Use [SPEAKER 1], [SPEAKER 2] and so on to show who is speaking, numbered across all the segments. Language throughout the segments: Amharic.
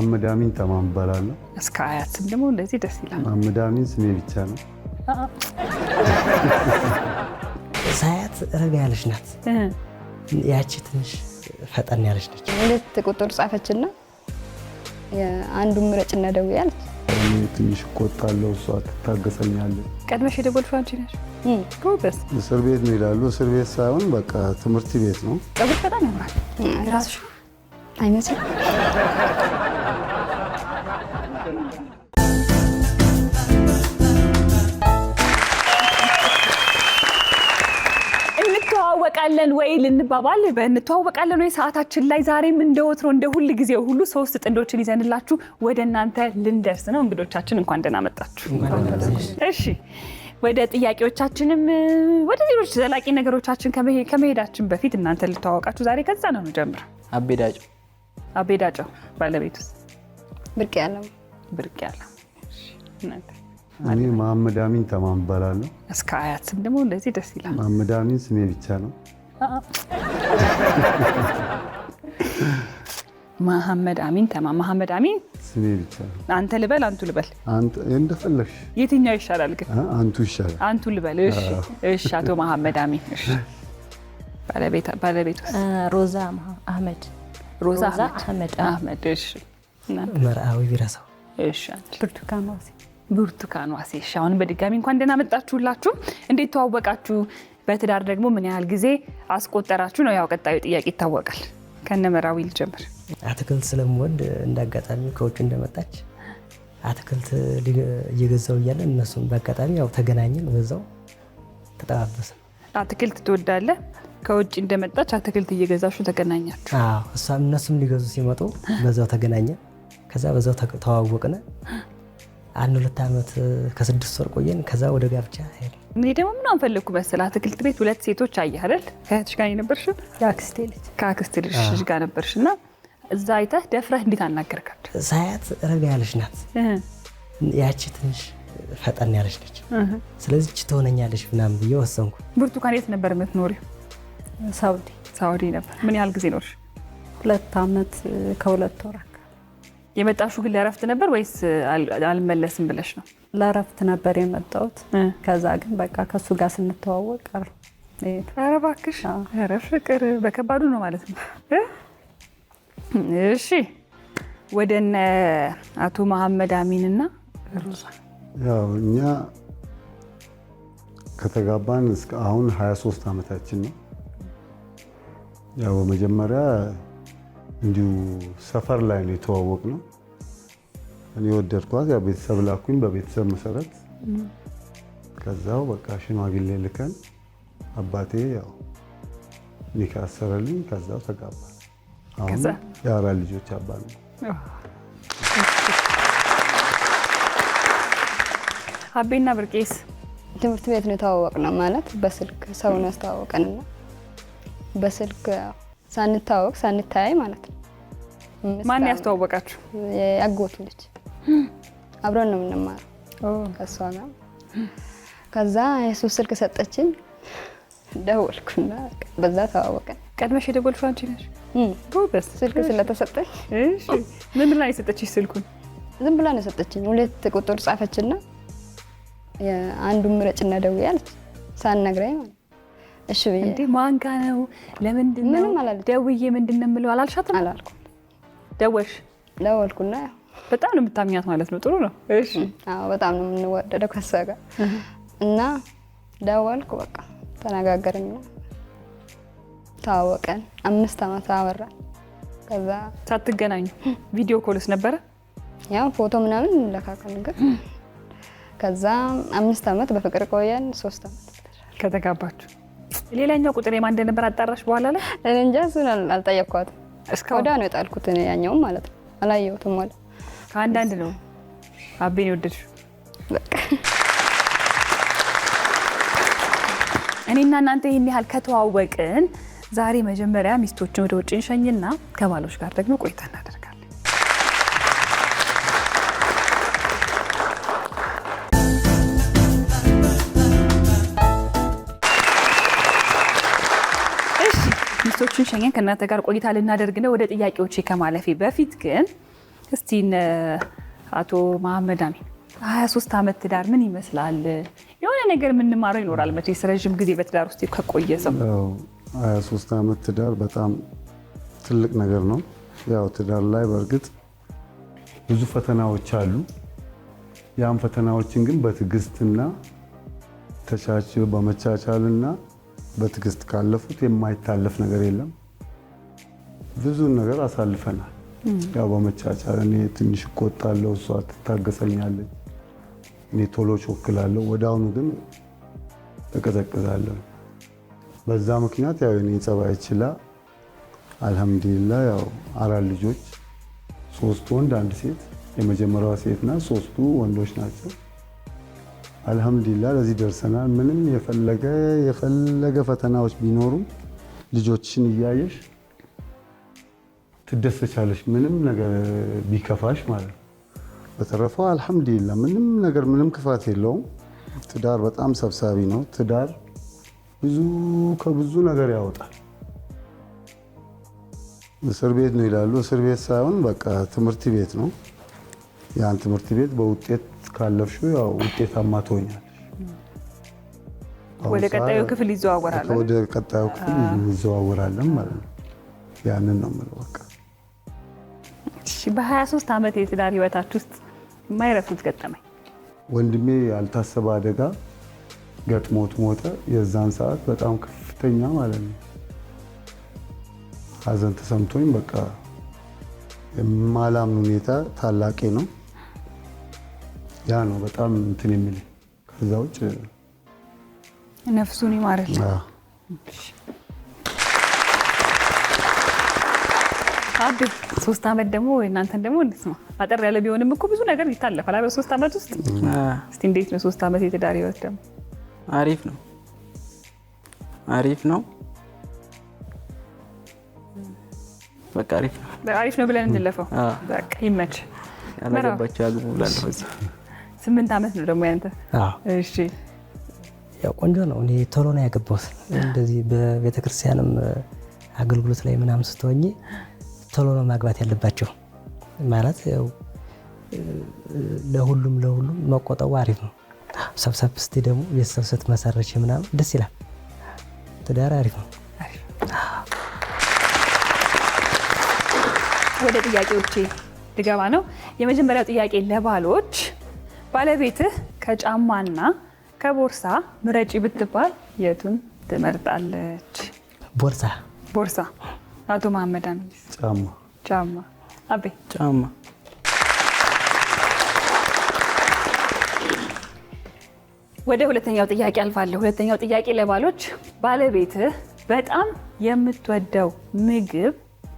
[SPEAKER 1] መሐመድ አሚን ተማም እባላለሁ።
[SPEAKER 2] እስከ አያት ስም ደግሞ እንደዚህ ደስ ይላል።
[SPEAKER 1] መሐመድ አሚን ስሜ ብቻ ነው።
[SPEAKER 3] ሳያት ረጋ ያለች ናት። ያቺ ትንሽ ፈጠን ያለች ነች።
[SPEAKER 4] ሁለት ቁጥር ጻፈችና አንዱን ምረጭና ደውዪ አለች።
[SPEAKER 1] እኔ ትንሽ እቆጣለሁ፣ እሷ ትታገሰኛለች።
[SPEAKER 2] ቀድመሽ የደወልሽው አንቺ ነሽ? ጎበዝ።
[SPEAKER 1] እስር ቤት ነው ይላሉ። እስር ቤት ሳይሆን በቃ ትምህርት ቤት ነው።
[SPEAKER 2] ፀጉር በጣም ያምራል። ራስሽ
[SPEAKER 4] አይመስልም?
[SPEAKER 2] እንተዋወቃለን ወይ ልንባባል በእንተዋወቃለን ወይ ሰዓታችን ላይ ዛሬም እንደ ወትሮ እንደ ሁል ጊዜው ሁሉ 3 ጥንዶችን ይዘንላችሁ ወደ እናንተ ልንደርስ ነው። እንግዶቻችን እንኳን ደህና መጣችሁ። እሺ ወደ ጥያቄዎቻችንም ወደ ሌሎች ዘላቂ ነገሮቻችን ከመሄዳችን በፊት እናንተ ልተዋወቃችሁ ዛሬ ከዛ ነው ጀምር። አቤዳጨው ባለቤቱስ? ብርቅ ያለው እናንተ?
[SPEAKER 1] እኔ መሐመድ አሚን ተማም እባላለሁ።
[SPEAKER 2] እስከ አያት ስም ደግሞ እንደዚህ ደስ ይላል።
[SPEAKER 1] መሐመድ አሚን ስሜ ብቻ ነው።
[SPEAKER 2] መሐመድ አሚን ተማም። መሐመድ አሚን
[SPEAKER 1] ስሜ ብቻ ነው።
[SPEAKER 2] አንተ ልበል አንቱ ልበል?
[SPEAKER 1] አንተ እንደፈለግሽ።
[SPEAKER 2] የትኛው ይሻላል ግን?
[SPEAKER 1] አንቱ ይሻላል።
[SPEAKER 2] አንቱ ልበል? እሺ እሺ። አቶ መሐመድ አሚን። እሺ ባለቤቱ?
[SPEAKER 5] ሮዛ አህመድ።
[SPEAKER 2] ሮዛ አህመድ። እሺ
[SPEAKER 3] መርአዊ ቢረሳው።
[SPEAKER 2] እሺ ብርቱካን ዋሴ። እሺ አሁን በድጋሚ እንኳን ደህና መጣችሁላችሁ። እንዴት ተዋወቃችሁ? በትዳር ደግሞ ምን ያህል ጊዜ አስቆጠራችሁ ነው? ያው ቀጣዩ ጥያቄ ይታወቃል። ከነ መራዊ ልጀምር።
[SPEAKER 3] አትክልት ስለምወድ እንዳጋጣሚ ከውጭ እንደመጣች አትክልት እየገዛው እያለ እነሱም በአጋጣሚ ያው ተገናኘን፣ በዛው ተጠባበስን።
[SPEAKER 2] አትክልት ትወዳለህ? ከውጭ እንደመጣች አትክልት እየገዛችሁ ተገናኛችሁ?
[SPEAKER 3] አዎ፣ እነሱም ሊገዙ ሲመጡ በዛው ተገናኘን። ከዛ በዛው ተዋወቅን። 1-2 ዓመት ከ6 ወር ቆየን። ከዛ ወደ ጋብቻ ሄደ።
[SPEAKER 2] እኔ ደግሞ ምን አንፈልኩ መሰለህ፣ አትክልት ቤት 2 ሴቶች አየህ አይደል? ከእህትሽ ጋር ነበርሽ? ከአክስቴ ልጅ ጋር ነበርሽና እዛ አይተህ ደፍረህ እንዴት አናገርካቸው?
[SPEAKER 3] ሳያት ረጋ ያለች ናት። ያቺ ትንሽ ፈጠን ያለች ነች። ስለዚህ እቺ ትሆነኛለች ምናምን ብዬ ወሰንኩ።
[SPEAKER 2] ብርቱካን የት ነበር የምትኖሪው? ሳውዲ ነበር። ምን ያህል ጊዜ ኖርሽ?
[SPEAKER 6] 2 ዓመት ከ2 ወር።
[SPEAKER 2] የመጣሽው ግን ለእረፍት ነበር ወይስ አልመለስም ብለሽ ነው?
[SPEAKER 6] ለእረፍት ነበር የመጣሁት። ከዛ ግን በቃ ከሱ ጋር ስንተዋወቅ ቀረ።
[SPEAKER 2] ኧረ እባክሽ! ኧረ ፍቅር በከባዱ ነው ማለት ነው። እሺ ወደነ አቶ መሐመድ አሚንና ሮዛ።
[SPEAKER 1] ያው እኛ ከተጋባን እስከ አሁን 23 ዓመታችን ነው። ያው በመጀመሪያ እንዲሁ ሰፈር ላይ ነው የተዋወቅነው። እኔ ወደድኳት፣ ያው ቤተሰብ ላኩኝ። በቤተሰብ መሰረት ከዛው በቃ ሽማግሌ ልከን አባቴ ያው ኒካ አሰረልኝ። ከዛው ተጋባ። አሁን የ4 ልጆች አባት ነው።
[SPEAKER 2] አቤና ብርቄስ?
[SPEAKER 4] ትምህርት ቤት ነው የተዋወቅነው። ማለት በስልክ ሰው ነው ያስተዋወቀንና በስልክ ሳንታወቅ ሳንታይ ማለት ነው።
[SPEAKER 2] ማን ያስተዋወቃችሁ?
[SPEAKER 4] ያጎቱ ልጅ። አብረን ነው የምንማረው ከሷ ጋር። ከዛ የሱ ስልክ ሰጠችኝ፣ ደወልኩና በዛ ተዋወቀን።
[SPEAKER 2] ቀድመሽ የደወልሽው አንቺ ነሽ? ጎበዝ።
[SPEAKER 4] ስልክ ስለተሰጠኝ።
[SPEAKER 2] እሺ ምን ላይ ሰጠችሽ ስልኩን?
[SPEAKER 4] ዝም ብላ ነው ሰጠችኝ። 2 ቁጥር ጻፈችና አንዱን ምረጭና ደውዪ አለች፣ ሳትነግረኝ ማለት ነው። እሺ ብዬ እንዴ ማን ጋር ነው? ለምንድን ነው ደውዬ ምንድን ነው የምለው አላልሻትም? አላልኩም።
[SPEAKER 2] ደወልኩና በጣም ነው የምታምኛት ማለት ነው። ጥሩ ነው። እሺ
[SPEAKER 4] አዎ በጣም ነው የምንወደደው ከሷ ጋር እና ደወልኩ። በቃ ተነጋገርን፣ ተዋወቀን። 5 ዓመት አወራን። ከዛ
[SPEAKER 2] ሳትገናኙ ቪዲዮ ኮልስ ነበረ?
[SPEAKER 4] ያው ፎቶ ምናምን እንለካከል ግን ከዛ 5 ዓመት በፍቅር ቆየን። 3 ዓመት
[SPEAKER 2] ከተጋባችሁ። ሌላኛው ቁጥር የማን እንደነበር አጣራሽ በኋላ ላይ?
[SPEAKER 4] እንጃ እሱን አልጠየኳትም። ወዲያ ነው የጣልኩት ያኛውም ማለት ነው። አላየሁትም ማለት
[SPEAKER 2] ከአንዳንድ ነው አቤን የወደድሽው።
[SPEAKER 4] በቃ
[SPEAKER 2] እኔና እናንተ ይህን ያህል ከተዋወቅን ዛሬ መጀመሪያ ሚስቶችን ወደ ውጭ እንሸኝና ከባሎች ጋር ደግሞ ቆይታ እናደርጋለን። ሚስቶችን ሸኘን ከእናንተ ጋር ቆይታ ልናደርግ ነው። ወደ ጥያቄዎቼ ከማለፌ በፊት ግን እስቲ አቶ መሐመድ አሚን 23 ዓመት ትዳር ምን ይመስላል? የሆነ ነገር የምንማረው ይኖራል መቼስ ረዥም ጊዜ በትዳር ውስጥ ከቆየ ሰው።
[SPEAKER 1] 23 ዓመት ትዳር በጣም ትልቅ ነገር ነው። ያው ትዳር ላይ በእርግጥ ብዙ ፈተናዎች አሉ። ያን ፈተናዎችን ግን በትዕግስትና ተቻችሎ በመቻቻልና በትዕግስት ካለፉት የማይታለፍ ነገር የለም። ብዙ ነገር አሳልፈናል። ያው በመቻቻል እኔ ትንሽ እቆጣለሁ፣ እሷ ትታገሰኛለች። እኔ ቶሎ ቾክላለሁ፣ ወዲያውኑ ግን እቀዘቅዛለሁ። በዛ ምክንያት ያው እኔ ጸባይ ችላ አልሐምዱሊላህ ያው 4 ልጆች 3 ወንድ 1 ሴት፣ የመጀመሪያዋ ሴት ናት፣ 3ቱ ወንዶች ናቸው። አልሐምዱሊላህ ለዚህ ደርሰናል። ምንም የፈለገ ፈተናዎች ቢኖሩ ልጆችን እያየሽ ትደሰቻለሽ፣ ምንም ነገር ቢከፋሽ ማለት ነው። በተረፈው አልሐምዱሊላህ ምንም ክፋት የለውም። ትዳር በጣም ሰብሳቢ ነው። ትዳር ከብዙ ነገር ያወጣል። እስር ቤት ነው ይላሉ። እስር ቤት ሳይሆን በቃ ትምህርት ቤት ነው። ያን ትምህርት ቤት በውጤት ካለፍሽው ያው ውጤታማ ትሆኛለሽ።
[SPEAKER 2] ወደ ቀጣዩ ክፍል ይዘዋወራል።
[SPEAKER 1] ወደ ቀጣዩ ክፍል ይዘዋወራለን ማለት ነው። ያንን ነው የምለው በቃ።
[SPEAKER 2] እሺ፣ በ23 ዓመት የትዳር ህይወታችሁ ውስጥ የማይረሱት ገጠመኝ?
[SPEAKER 1] ወንድሜ ያልታሰበ አደጋ ገጥሞት ሞተ። የዛን ሰዓት በጣም ከፍተኛ ማለት ነው ሀዘን ተሰምቶኝ በቃ የማላምን ሁኔታ ታላቄ ነው። ያ ነው በጣም እንትን የሚል። ከዛ ውጭ
[SPEAKER 2] ነፍሱን ይማረል። አብ 3 ዓመት ደግሞ እናንተን ደግሞ እንስማ። አጠር ያለ ቢሆንም እኮ ብዙ ነገር ይታለፋል በ3 ዓመት ውስጥ። እስቲ እንዴት ነው 3 ዓመት የትዳር ህይወት ደግሞ?
[SPEAKER 7] አሪፍ ነው። በቃ አሪፍ ነው
[SPEAKER 2] ብለን እንለፈው። በቃ ይመች።
[SPEAKER 7] ያላገባቸው ያግቡ ብላለሁ።
[SPEAKER 2] 8 ዓመት ነው ደግሞ ያንተ? እሺ፣
[SPEAKER 3] ያው ቆንጆ ነው። እኔ ቶሎ ነው ያገባሁት። እንደዚህ በቤተክርስቲያንም አገልግሎት ላይ ምናምን ስትሆኚ ቶሎ ነው ማግባት ያለባቸው ማለት ያው ለሁሉም መቆጠቡ አሪፍ ነው። ሰብሰብ እስቲ ደግሞ ቤተሰብ ስትመሰረች ምናምን ደስ ይላል። ትዳር አሪፍ ነው።
[SPEAKER 2] ወደ ጥያቄዎቼ ልገባ ነው። የመጀመሪያው ጥያቄ ለባሎች፣ ባለቤትህ ከጫማና ከቦርሳ ምረጪ ብትባል የቱን ትመርጣለች? ቦርሳ። አቶ መሐመድ አሚን? ጫማ። አቤ?
[SPEAKER 7] ጫማ።
[SPEAKER 2] ወደ ሁለተኛው ጥያቄ አልፋለሁ። ሁለተኛው ጥያቄ ለባሎች፣ ባለቤትህ በጣም የምትወደው ምግብ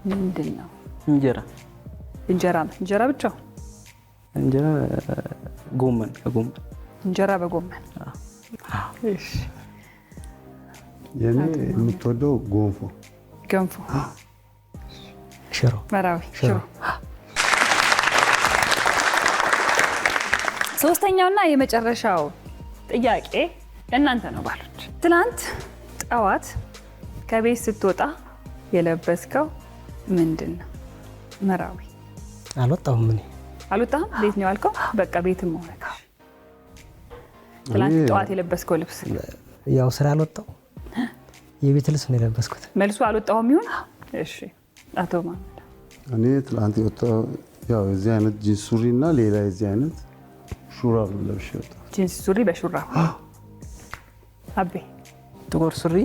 [SPEAKER 2] ምንድን ነው?
[SPEAKER 7] እንጀራ
[SPEAKER 2] ብቻ?
[SPEAKER 7] እንጀራ ጎመን
[SPEAKER 2] እንጀራ በጎመን። እሺ።
[SPEAKER 1] የኔ የምትወደው ገንፎ።
[SPEAKER 3] ሽሮ።
[SPEAKER 2] መራዊ ሽሮ። ሶስተኛውና የመጨረሻው ጥያቄ ለእናንተ ነው ባሎች። ትናንት ጠዋት ከቤት ስትወጣ የለበስከው ምንድን ነው? መራዊ?
[SPEAKER 3] አልወጣሁም። እኔ
[SPEAKER 2] አልወጣህም? ቤት ነው ያልከው? በቃ ቤትም ሆነ ትናንት ጠዋት የለበስከው ልብስ?
[SPEAKER 3] ያው ስራ አልወጣሁ፣ የቤት ልብስ ነው የለበስኩት።
[SPEAKER 2] መልሱ አልወጣሁም ይሁን? እሺ። አቶ መሐመድ?
[SPEAKER 1] እኔ ትናንት የወጣው ያው የዚህ አይነት ጂንስ ሱሪ እና ሌላ የዚህ አይነት ሹራብ ነው ለብሼ የወጣው።
[SPEAKER 2] ጂንስ ሱሪ በሹራብ። አቤ?
[SPEAKER 7] ጥቁር ሱሪ፣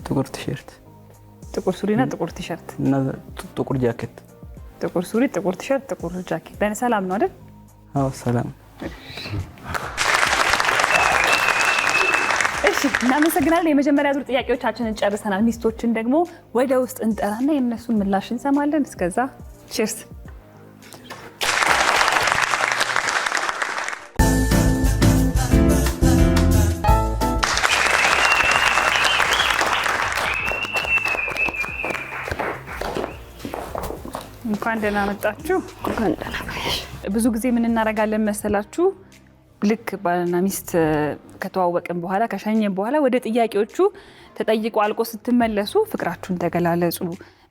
[SPEAKER 7] ጥቁር ቲሸርት።
[SPEAKER 2] ጥቁር ሱሪና ጥቁር ቲሸርት
[SPEAKER 7] እና ጥቁር ጃኬት።
[SPEAKER 2] ጥቁር ሱሪ፣ ጥቁር ቲሸርት፣ ጥቁር ጃኬት። በሰላም ነው አይደል?
[SPEAKER 7] አዎ ሰላም።
[SPEAKER 2] እሺ፣ እናመሰግናለን። የመጀመሪያ ዙር ጥያቄዎቻችንን ጨርሰናል። ሚስቶችን ደግሞ ወደ ውስጥ እንጠራና የእነሱን ምላሽ እንሰማለን። እስከዛ ቺርስ። እንኳን ደህና መጣችሁ። ብዙ ጊዜ ምን እናደርጋለን መሰላችሁ? ልክ ባልና ሚስት ከተዋወቅን በኋላ ከሸኘን በኋላ ወደ ጥያቄዎቹ ተጠይቆ አልቆ ስትመለሱ ፍቅራችሁን ተገላለጹ፣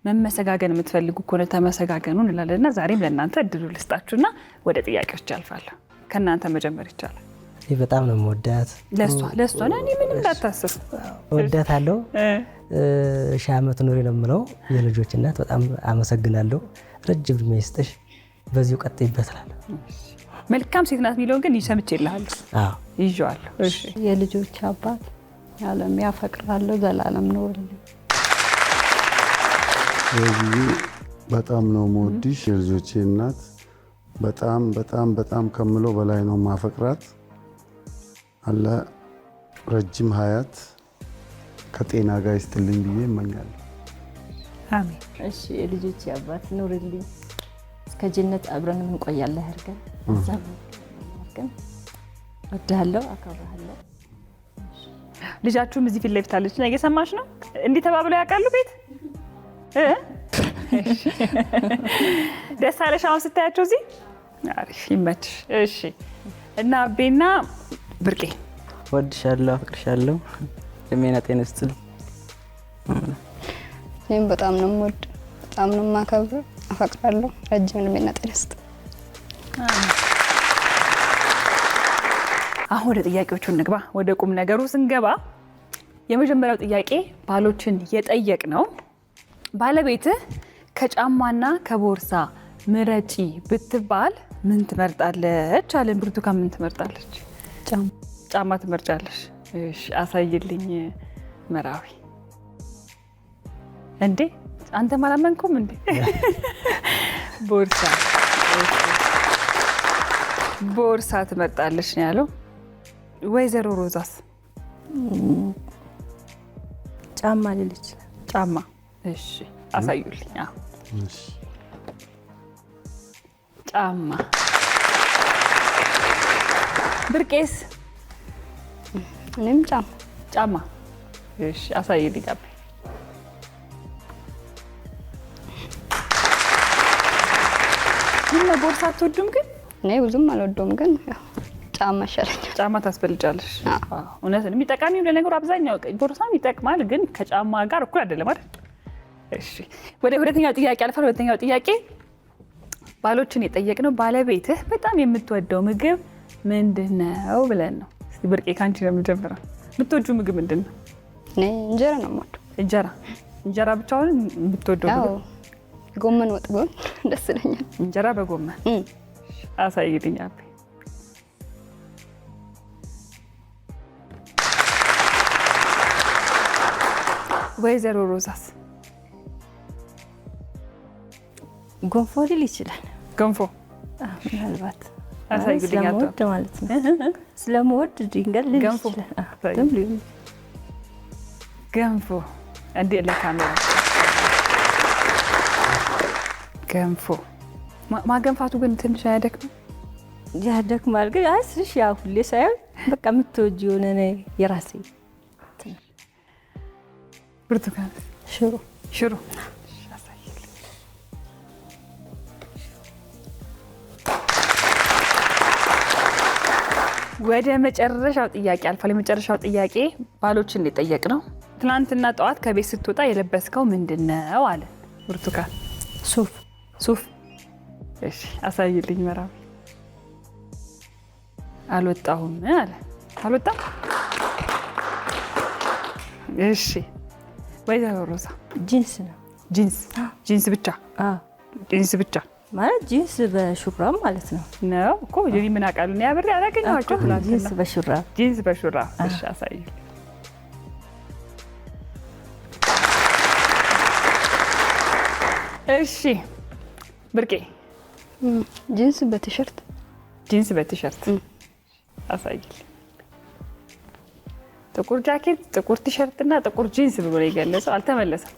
[SPEAKER 2] መመሰጋገን የምትፈልጉ ከሆነ ተመሰጋገኑ እንላለንና ዛሬም ለእናንተ እድሉ ልስጣችሁና ወደ ጥያቄዎች ያልፋለሁ። ከእናንተ መጀመር ይቻላል።
[SPEAKER 3] እኔ በጣም ነው የምወዳት።
[SPEAKER 2] ለእሷ እኔ ምንም እንዳታስብ
[SPEAKER 3] እወዳታለሁ። ሺህ ዓመት ኑሪ ነው የምለው። የልጆች እናት በጣም አመሰግናለሁ። ረጅም ዕድሜ ይስጥሽ፣ በዚሁ ቀጥይበት እላለሁ።
[SPEAKER 2] መልካም ሴት ናት የሚለውን ግን ሰምቼልሃለሁ።
[SPEAKER 3] አዎ
[SPEAKER 2] ይዤዋለሁ። እሺ
[SPEAKER 6] የልጆች አባት ያለም ያፈቅራለሁ፣ ዘላለም ኑርልኝ።
[SPEAKER 1] ስለዚህ በጣም ነው የምወድሽ የልጆቼ እናት። በጣም በጣም በጣም ከምለው በላይ ነው ማፈቅራት። አለ ረጅም ሀያት ከጤና ጋር ይስጥልኝ ብዬ እመኛለሁ።
[SPEAKER 2] አሜን።
[SPEAKER 5] እሺ የልጆች አባት ኑርልኝ፣ እስከ ጀነት አብረን እንቆያለን ያርገን። እዛም ያርገን። ወድሃለሁ፣ አከብርሃለሁ።
[SPEAKER 2] ልጃችሁም እዚህ ፊት ለፊት አለች እና እየሰማች ነው። እንዲህ ተባብለው ያውቃሉ ቤት? ደስ አለሽ አሁን ስታያቸው እዚህ? አሪፍ ይመችሽ። እሺ እና አቤና ብርቄ
[SPEAKER 7] ወድሻለሁ፣ አፍቅርሻለሁ። እድሜና ጤና ይስጥልኝ።
[SPEAKER 4] እኔም በጣም ነው የምወድ፣ በጣም ነው የማከብር፣ አፈቅራለሁ። ረጅም እድሜና ጤና ይስጥ።
[SPEAKER 2] አሁን ወደ ጥያቄዎቹ እንግባ። ወደ ቁም ነገሩ ስንገባ የመጀመሪያው ጥያቄ ባሎችን የጠየቅ ነው። ባለቤትህ ከጫማና ከቦርሳ ምረጪ ብትባል ምን ትመርጣለች አለን። ብርቱካን ምን ትመርጣለች? ጫማ ትመርጫለሽ? እሺ አሳይልኝ መራዊ። እንዴ አንተ ማላመንኩም እንዴ? ቦርሳ ትመርጣለች ነው ያለው። ወይዘሮ ሮዛስ?
[SPEAKER 5] ጫማ ሊል ይችላል።
[SPEAKER 2] ጫማ። እሺ አሳዩልኝ።
[SPEAKER 1] እሺ
[SPEAKER 2] ጫማ። ብርቄስ?
[SPEAKER 4] እኔም
[SPEAKER 2] ጫማ። እሺ አሳይልኝ አቤ። ምን ቦርሳ አትወዱም ግን?
[SPEAKER 4] እኔ ብዙም አልወደውም ግን ያው ጫማ ይሻለኛል።
[SPEAKER 2] ጫማ ታስበልጫለሽ? እውነት ነው። የሚጠቃሚው ለነገሩ አብዛኛው ቦርሳም ይጠቅማል፣ ግን ከጫማ ጋር እኩል አይደለም አይደል? እሺ ወደ ሁለተኛው ጥያቄ አልፋለሁ። ሁለተኛው ጥያቄ ባሎችን የጠየቅነው ባለቤትህ በጣም የምትወደው ምግብ ምንድን ነው ብለን ነው። እስቲ ብርቄ ካንቺ ነው የምጀምረው። የምትወጂው ምግብ ምንድን ነው?
[SPEAKER 4] እኔ እንጀራ ነው የምወደው።
[SPEAKER 2] እንጀራ ብቻውን የምትወደው ምግብ?
[SPEAKER 4] ጎመን ወጥ ቢሆን ደስ ይለኛል።
[SPEAKER 2] እንጀራ በጎመን። አሳይልኝ አቤ። ወይዘሮ ሮዛስ?
[SPEAKER 5] ጎንፎ ሊል ይችላል።
[SPEAKER 2] ገንፎ?
[SPEAKER 5] ምናልባት
[SPEAKER 2] አሳይልኝ
[SPEAKER 5] ስለምወድ ማለት ነው። ስለምወድ ድንገት ሊል ይችላል።
[SPEAKER 2] ገንፎ እንዴ ለካሜራ ገንፎ ማገንፋቱ ግን ትንሽ አያደክም?
[SPEAKER 5] ያደክማል ግን አይስሽ ያ ሁሌ ሳይሆን በቃ የምትወጂው የሆነ የራሴ።
[SPEAKER 2] ብርቱካን? ሽሮ። ወደ መጨረሻው ጥያቄ አልፋለሁ። የመጨረሻው ጥያቄ ባሎችን የጠየቅ ነው። ትናንትና ጠዋት ከቤት ስትወጣ የለበስከው ምንድን ነው አለ። ብርቱካን? ሱፍ። እሺ አሳይልኝ መራዊ። አልወጣሁም አለ። አልወጣም? እሺ ወይዘሮ ሮዛ?
[SPEAKER 5] ጂንስ ነው።
[SPEAKER 2] ጂንስ ብቻ? ጂንስ ብቻ
[SPEAKER 5] ማለት ጂንስ በሹራብ ማለት ነው
[SPEAKER 2] እኮ። እኔ ምን አውቃለሁ? እኔ አብሬ አላገኘኋቸው ትናንትና። ጂንስ በሹራብ። እሺ አሳይልኝ። እሺ ብርቄ?
[SPEAKER 4] ጂንስ በቲሸርት። አሳይልኝ። ጥቁር ጃኬት፣ ጥቁር ቲሸርት እና ጥቁር ጂንስ ብሎ ነው የገለጸው። አልተመለሰም።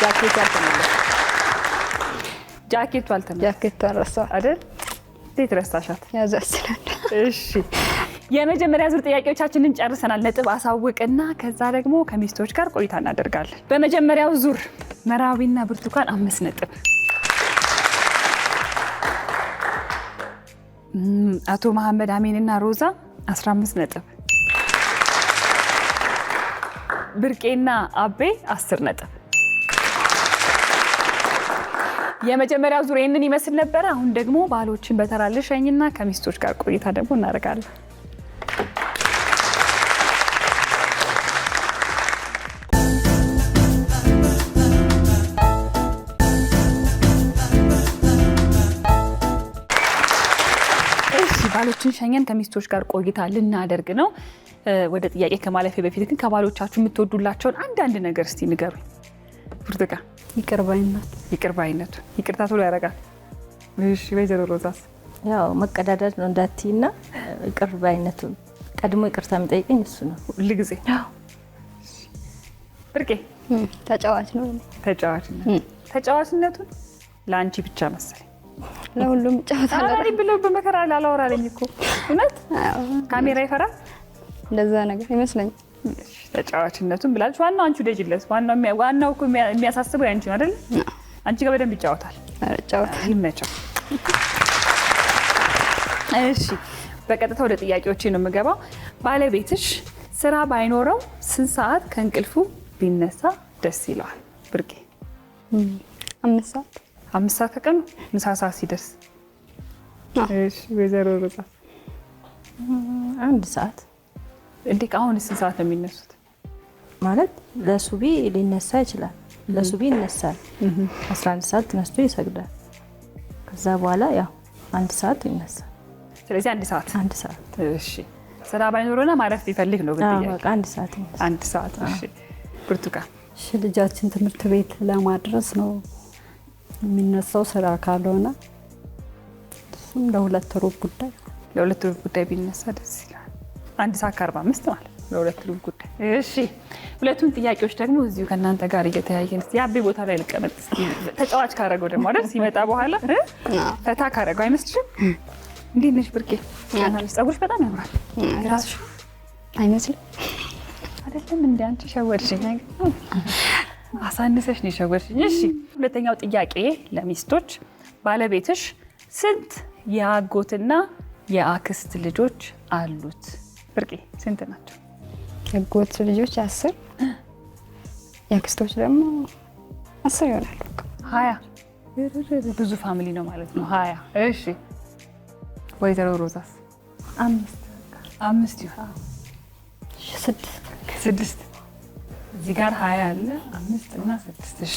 [SPEAKER 4] ጃኬቱ አልተመለሰም። ጃኬቱ አልረሳው አይደል? እንዴት ረሳሻት? ያዛስናል። እሺ የመጀመሪያ ዙር ጥያቄዎቻችንን ጨርሰናል። ነጥብ አሳውቅና ከዛ ደግሞ ከሚስቶች ጋር ቆይታ እናደርጋለን። በመጀመሪያው ዙር መራዊና ብርቱካን 5 ነጥብ፣ አቶ መሐመድ አሜንና ሮዛ 15 ነጥብ፣ ብርቄና አቤ 10 ነጥብ።
[SPEAKER 2] የመጀመሪያው ዙር ይህንን ይመስል ነበረ። አሁን ደግሞ ባሎችን በተራ ልሸኝና ከሚስቶች ጋር ቆይታ ደግሞ እናደርጋለን። ባሎችን ሸኘን ከሚስቶች ጋር ቆይታ ልናደርግ ነው። ወደ ጥያቄ ከማለፌ በፊት ግን ከባሎቻችሁ የምትወዱላቸውን አንዳንድ ነገር እስቲ ንገሩኝ። ብርቱካን?
[SPEAKER 6] ይቅር ባይነት።
[SPEAKER 2] ይቅር ባይነቱ ይቅርታ ቶሎ ያደርጋል። እሺ ወይዘሮ ሮዛስ?
[SPEAKER 5] ያው መቀዳደድ ነው እንዳትይና ይቅር ባይነቱ ቀድሞ ይቅርታ የሚጠይቀኝ እሱ ነው
[SPEAKER 2] ሁሉ ጊዜ። ብርቄ?
[SPEAKER 4] ተጫዋች ነው።
[SPEAKER 2] ተጫዋችነቱን ለአንቺ ብቻ መሰለኝ
[SPEAKER 4] ለሁሉም ጫወታለሁ።
[SPEAKER 2] አላሪ ብለው በመከራ አላወራለኝ እኮ እውነት። ካሜራ ይፈራል
[SPEAKER 4] እንደዛ ነገር ይመስለኛል።
[SPEAKER 2] ተጫዋችነቱን ብላለች። ዋናው አንቺ ደጅለስ ዋናው እኮ የሚያሳስበው ያንቺ ነው አይደል? አንቺ ጋር በደንብ ይጫወታል። ይመቸው። እሺ በቀጥታ ወደ ጥያቄዎቼ ነው የምገባው። ባለቤትሽ ስራ ባይኖረው ስንት ሰዓት ከእንቅልፉ ቢነሳ ደስ ይለዋል? ብርቄ?
[SPEAKER 4] 5 ሰዓት።
[SPEAKER 2] 5 ሰዓት ከቀኑ ምሳ ሰዓት ሲደርስ? እሺ ወይዘሮ ሮዛ?
[SPEAKER 5] 1 ሰዓት።
[SPEAKER 2] እንዴ አሁን ስንት ሰዓት ነው የሚነሱት?
[SPEAKER 5] ማለት ለሱቢ ሊነሳ ይችላል። ለሱቢ ይነሳል 11 ሰዓት ተነስቶ ይሰግዳል። ከዛ በኋላ ያው 1 ሰዓት ይነሳል።
[SPEAKER 2] ስለዚህ 1 ሰዓት።
[SPEAKER 5] 1 ሰዓት።
[SPEAKER 2] እሺ ስራ ባይኖረና ማረፍ ቢፈልግ ነው ግን ጥያቄ?
[SPEAKER 5] በቃ 1 ሰዓት ይነሳል።
[SPEAKER 2] 1 ሰዓት። እሺ ብርቱካን?
[SPEAKER 6] እሺ ልጃችን ትምህርት ቤት ለማድረስ ነው የሚነሳው ስራ ካልሆነ እሱም ለሁለት ሩብ ጉዳይ
[SPEAKER 2] ቢነሳ ደስ ይላል። 1 ሰዓት ከ45 ማለት ለሁለት ሩብ ጉዳይ። እሺ ሁለቱም ጥያቄዎች ደግሞ እዚሁ ከእናንተ ጋር እየተያየን የአቤ ቦታ ላይ ልቀመጥ። ተጫዋች ካረገው ደግሞ አይደል ሲመጣ በኋላ ፈታ ካረገው አይመስልሽም? እንዴት ነሽ ብርቄ? ፀጉርሽ በጣም ያምራል። ራስሽ
[SPEAKER 4] አይመስልም?
[SPEAKER 2] አይደለም እንደ አንቺ ሸወድሽኝ። አሳንሰሽ ነው የሸወድሽኝ። እሺ ሁለተኛው ጥያቄ ለሚስቶች፣ ባለቤትሽ ስንት የአጎትና የአክስት ልጆች አሉት? ብርቄ ስንት ናቸው?
[SPEAKER 4] የአጎት ልጆች 10፣ የአክስቶች ደግሞ 10 ይሆናሉ።
[SPEAKER 2] 20። ብዙ ፋሚሊ ነው ማለት ነው 20። እሺ ወይዘሮ ሮዛስ? 5 ይሆናል። 6 እዚህ ጋር 20 አለ 5 እና 6። እሺ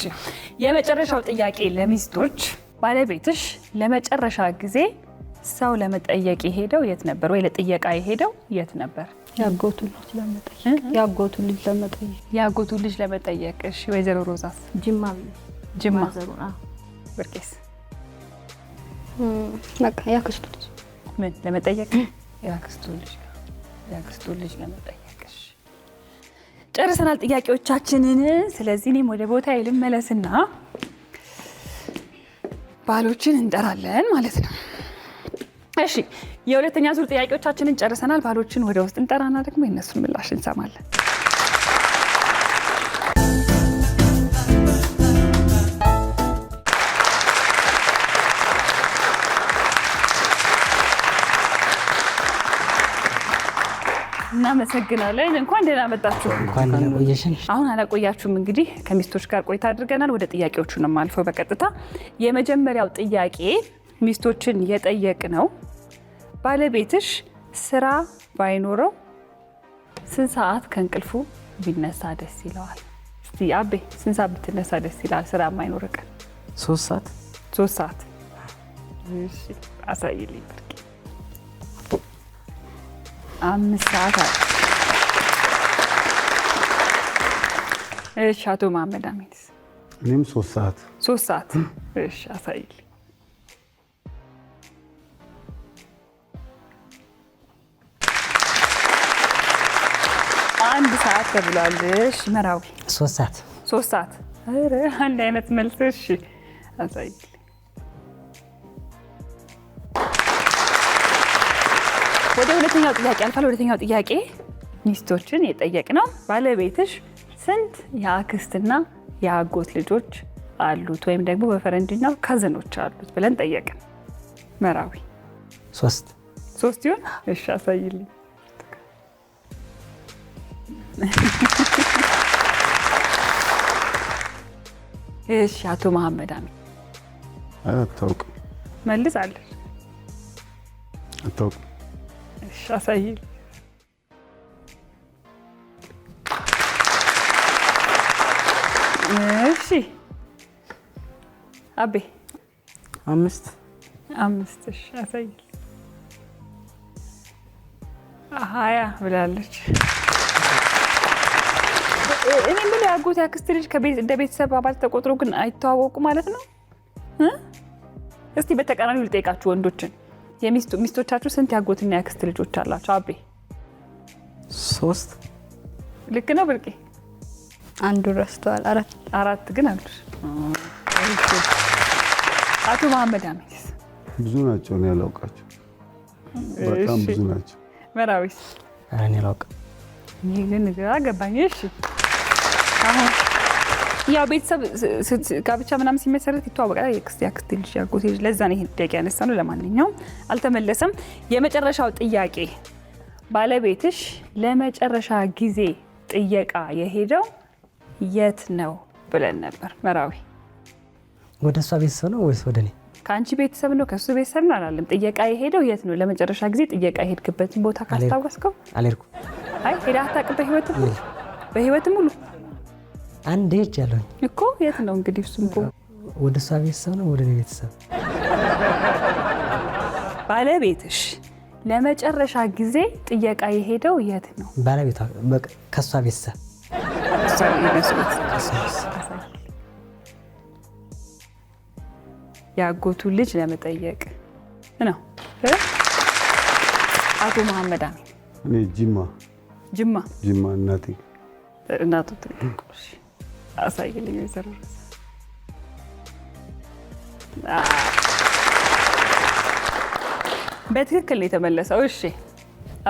[SPEAKER 2] የመጨረሻው ጥያቄ ለሚስቶች፣ ባለቤትሽ ለመጨረሻ ጊዜ ሰው ለመጠየቅ የሄደው የት ነበር? ወይ ለጥየቃ የሄደው የት ነበር?
[SPEAKER 6] ያጎቱ ልጅ ለመጠየቅ።
[SPEAKER 2] እሺ ወይዘሮ ሮዛስ? ጅማ። ብርቄስ?
[SPEAKER 4] በቃ ያክስቱ ልጅ።
[SPEAKER 2] ምን ለመጠየቅ? ያክስቱ ልጅ ለመጠየቅ። ጨርሰናል ጥያቄዎቻችንን። ስለዚህ እኔም ወደ ቦታ ልመለስና ባሎችን እንጠራለን ማለት ነው። እሺ የሁለተኛ ዙር ጥያቄዎቻችንን ጨርሰናል። ባሎችን ወደ ውስጥ እንጠራና ደግሞ የነሱን ምላሽ እንሰማለን። እናመሰግናለን። እንኳን ደህና መጣችሁ።
[SPEAKER 3] እንኳን ደህና ቆየሽን።
[SPEAKER 2] አሁን አላቆያችሁም። እንግዲህ ከሚስቶች ጋር ቆይታ አድርገናል። ወደ ጥያቄዎቹ ነው የማልፈው በቀጥታ። የመጀመሪያው ጥያቄ ሚስቶችን የጠየቅ ነው። ባለቤትሽ ስራ ባይኖረው ስንት ሰዓት ከእንቅልፉ ቢነሳ ደስ ይለዋል? እስቲ አቤ ስንት ሰዓት ብትነሳ ደስ ይላል? ስራ የማይኖር ቀን
[SPEAKER 7] 3 ሰዓት።
[SPEAKER 2] 3 ሰዓት። እሺ አሳይልኝ ብርቄ። 5 ሰዓት አለ። እሺ አቶ መሐመድ አሚንስ?
[SPEAKER 1] እኔም 3 ሰዓት።
[SPEAKER 2] 3 ሰዓት። እሺ አሳይልኝ። 1 ሰዓት ተብሏል። እሺ መራዊ?
[SPEAKER 3] 3 ሰዓት።
[SPEAKER 2] 3 ሰዓት። ኧረ አንድ አይነት መልስ። እሺ አሳይልኝ። ወደ ሁለተኛው ጥያቄ አልፋለሁ። ሁለተኛው ጥያቄ ሚስቶችን የጠየቅ ነው። ባለቤትሽ ስንት የአክስትና የአጎት ልጆች አሉት? ወይም ደግሞ በፈረንጅኛው ካዝኖች አሉት ብለን ጠየቅን። መራዊ?
[SPEAKER 3] 3
[SPEAKER 2] ይሆን? እሺ አሳይልኝ። እሺ አቶ መሐመድ አሚን?
[SPEAKER 1] አታውቅም።
[SPEAKER 2] መልሳለች።
[SPEAKER 1] አታውቅም።
[SPEAKER 2] እሺ አሳይል። እሺ አቤ
[SPEAKER 7] 5
[SPEAKER 2] እሺ አሳይል። 20 ብላለች። እኔ ምን ያጎት ያክስት ልጅ እንደ ቤተሰብ አባል ተቆጥሮ ግን አይተዋወቁ ማለት ነው? እስቲ በተቃራኒው ልጠይቃችሁ ወንዶችን፣ ሚስቶቻችሁ ስንት ያጎትና ያክስት ልጆች አላችሁ? አቤ
[SPEAKER 7] 3
[SPEAKER 2] ልክ ነው ብርቄ?
[SPEAKER 4] አንዱ ረስተዋል።
[SPEAKER 2] 4 ግን አሉ። አቶ መሐመድ አሚንስ?
[SPEAKER 1] ብዙ ናቸው፣ እኔ ያላውቃቸው በጣም ብዙ ናቸው።
[SPEAKER 2] መራዊስ?
[SPEAKER 3] እኔ አላውቅም።
[SPEAKER 2] ይህ ግን ግራ ገባኝ። እሺ አሁን ያው ቤተሰብ ጋብቻ ምናምን ሲመሰረት ይተዋወቃል። ያክስት ልጅ ያጎት ልጅ። ለዛ ነው ይሄን ጥያቄ ያነሳ ነው። ለማንኛውም አልተመለሰም። የመጨረሻው ጥያቄ ባለቤትሽ ለመጨረሻ ጊዜ ጥየቃ የሄደው የት ነው ብለን ነበር። መራዊ
[SPEAKER 3] ወደ እሷ ቤተሰብ ነው ወይስ ወደ እኔ?
[SPEAKER 2] ከአንቺ ቤተሰብ ነው ከሱ ቤተሰብ ነው አላለም። ጥየቃ የሄደው የት ነው? ለመጨረሻ ጊዜ ጥየቃ የሄድክበትን ቦታ ካስታወስከው?
[SPEAKER 3] አልሄድኩም።
[SPEAKER 2] አይ ሄዳ አታውቅም? በህይወት ሙሉ
[SPEAKER 3] አንድ ሄጅ ያለሁኝ
[SPEAKER 2] እኮ። የት ነው እንግዲህ? እሱም እኮ
[SPEAKER 3] ወደ እሷ ቤተሰብ ነው ወደ እኔ ቤተሰብ?
[SPEAKER 2] ባለቤትሽ ለመጨረሻ ጊዜ ጥየቃ የሄደው የት ነው?
[SPEAKER 3] ባለቤቷ ከሷ ቤተሰብ
[SPEAKER 2] ያጎቱ ልጅ ለመጠየቅ ነው። አቶ መሐመድ አሚን?
[SPEAKER 1] እኔ ጅማ
[SPEAKER 2] እናቱ ትልቁሽ አሳይልኝ። ወይዘሮ በትክክል ነው የተመለሰው። እሺ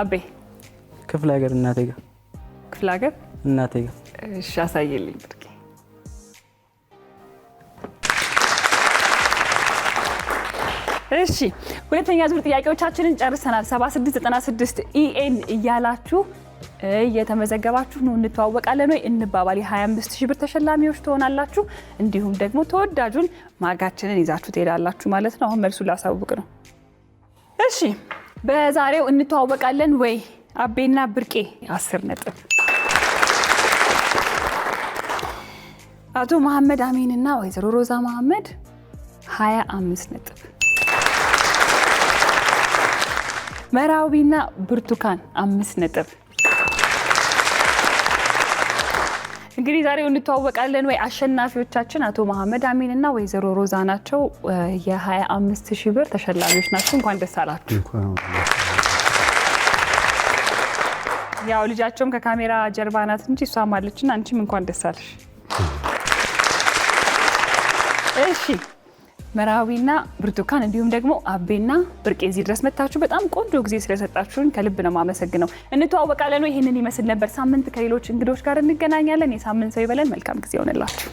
[SPEAKER 2] አቤ?
[SPEAKER 7] ክፍለ ሀገር እናቴ ጋር።
[SPEAKER 2] ክፍለ ሀገር
[SPEAKER 7] እናቴ ጋር።
[SPEAKER 2] እሺ አሳይልኝ ብርቄ። እሺ ሁለተኛ ዙር ጥያቄዎቻችንን ጨርሰናል። 7696 ኢኤን እያላችሁ እየተመዘገባችሁ ነው። እንተዋወቃለን ወይ እንባባል። የ25000 ብር ተሸላሚዎች ትሆናላችሁ። እንዲሁም ደግሞ ተወዳጁን ማጋችንን ይዛችሁ ትሄዳላችሁ ማለት ነው። አሁን መልሱ ላሳውቅ ነው። እሺ በዛሬው እንተዋወቃለን ወይ አቤና ብርቄ 10 ነጥብ፣ አቶ መሐመድ አሚን እና ወይዘሮ ሮዛ መሐመድ 25 ነጥብ፣ መራዊና ብርቱካን 5 ነጥብ። እንግዲህ ዛሬው እንተዋወቃለን ወይ አሸናፊዎቻችን አቶ መሐመድ አሚን እና ወይዘሮ ሮዛ ናቸው። የ25000 ብር ተሸላሚዎች ናቸው። እንኳን ደስ አላችሁ። ያው ልጃቸውም ከካሜራ ጀርባ ናት እንጂ እሷም አለችና አንቺም እንኳን ደስ አለሽ። እሺ መራዊና ብርቱካን እንዲሁም ደግሞ አቤና ብርቄ እዚህ ድረስ መጣችሁ በጣም ቆንጆ ጊዜ ስለሰጣችሁን ከልብ ነው የማመሰግነው። እንተዋወቃለን ወይ ይሄንን ይመስል ነበር። ሳምንት ከሌሎች እንግዶች ጋር እንገናኛለን። የሳምንት ሰው ይበለን። መልካም ጊዜ ይሆንላችሁ።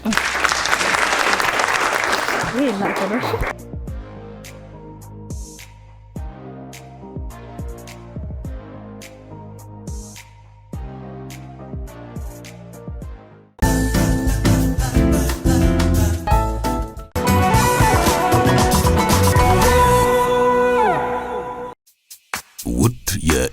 [SPEAKER 2] ይሄ እናንተ ነው።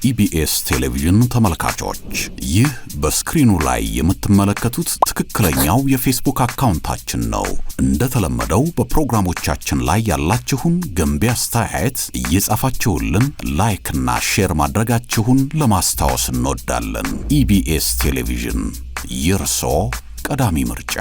[SPEAKER 8] የኢቢኤስ ቴሌቪዥን ተመልካቾች ይህ በስክሪኑ ላይ የምትመለከቱት ትክክለኛው የፌስቡክ አካውንታችን ነው። እንደተለመደው በፕሮግራሞቻችን ላይ ያላችሁን ገንቢ አስተያየት እየጻፋችሁልን ላይክና ሼር ማድረጋችሁን ለማስታወስ እንወዳለን። ኢቢኤስ ቴሌቪዥን የርሶ ቀዳሚ ምርጫ።